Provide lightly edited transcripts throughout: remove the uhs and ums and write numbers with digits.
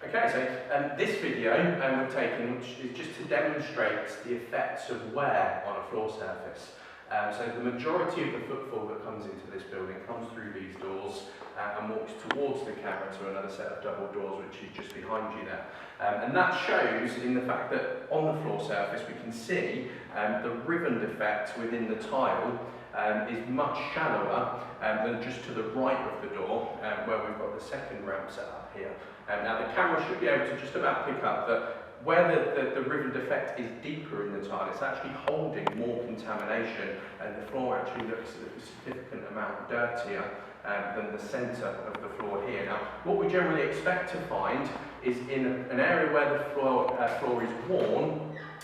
Okay, so this video we've taken, which is just to demonstrate the effects of wear on a floor surface. So the majority of the footfall that comes into this building comes through these doors and walks towards the camera to another set of double doors, which is just behind you there. And that shows in the fact that on the floor surface we can see the ribbon defect within the tile is much shallower than just to the right of the door, where we've got the second ramp set up here. Now the camera should be able to just about pick up that where the ribbon defect is deeper in the tile, it's actually holding more contamination, and the floor actually looks a significant amount dirtier than the centre of the floor here. Now, what we generally expect to find is in an area where the floor is worn,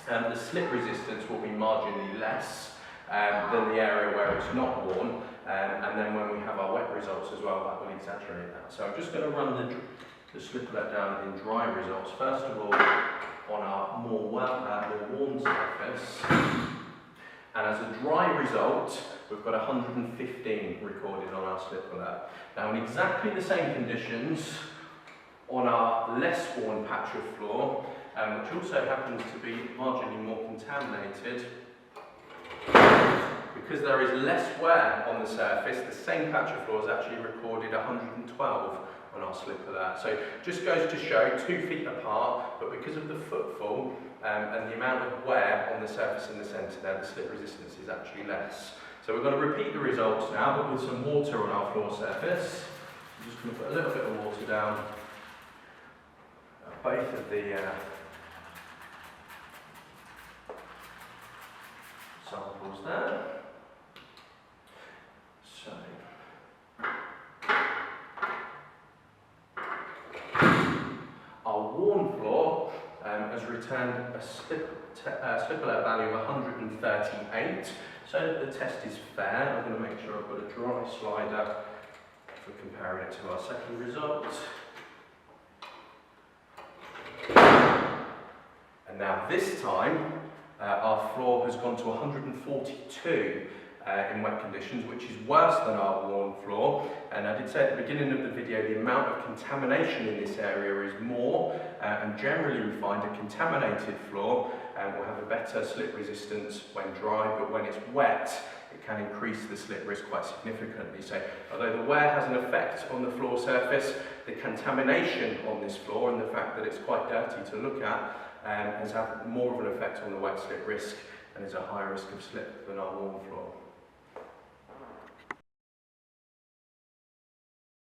the slip resistance will be marginally less than the area where it's not worn, and then when we have our wet results as well, that will exaggerate that. So I'm just going to run the slip alert down in dry results. First of all, on our more worn surface, and as a dry result, we've got 115 recorded on our slip alert. Now, in exactly the same conditions on our less worn patch of floor, which also happens to be marginally more contaminated, because there is less wear on the surface, the same patch of floor is actually recorded 112 on our slip alert. So just goes to show 2 feet apart, but because of the footfall and the amount of wear on the surface in the centre there, the slip resistance is actually less. So we're going to repeat the results now, but with some water on our floor surface. I'm just going to put a little bit of water down both of the samples there. So, our worn floor has returned a slip alert value of 138, so that the test is fair. I'm going to make sure I've got a dry slider for comparing it to our second result. And now this time, our floor has gone to 142 in wet conditions, which is worse than our worn floor. And I did say at the beginning of the video, the amount of contamination in this area is more, and generally we find a contaminated floor will have a better slip resistance when dry, but when it's wet, it can increase the slip risk quite significantly. So although the wear has an effect on the floor surface, the contamination on this floor and the fact that it's quite dirty to look at has had more of an effect on the wet slip risk and is a higher risk of slip than our worn floor.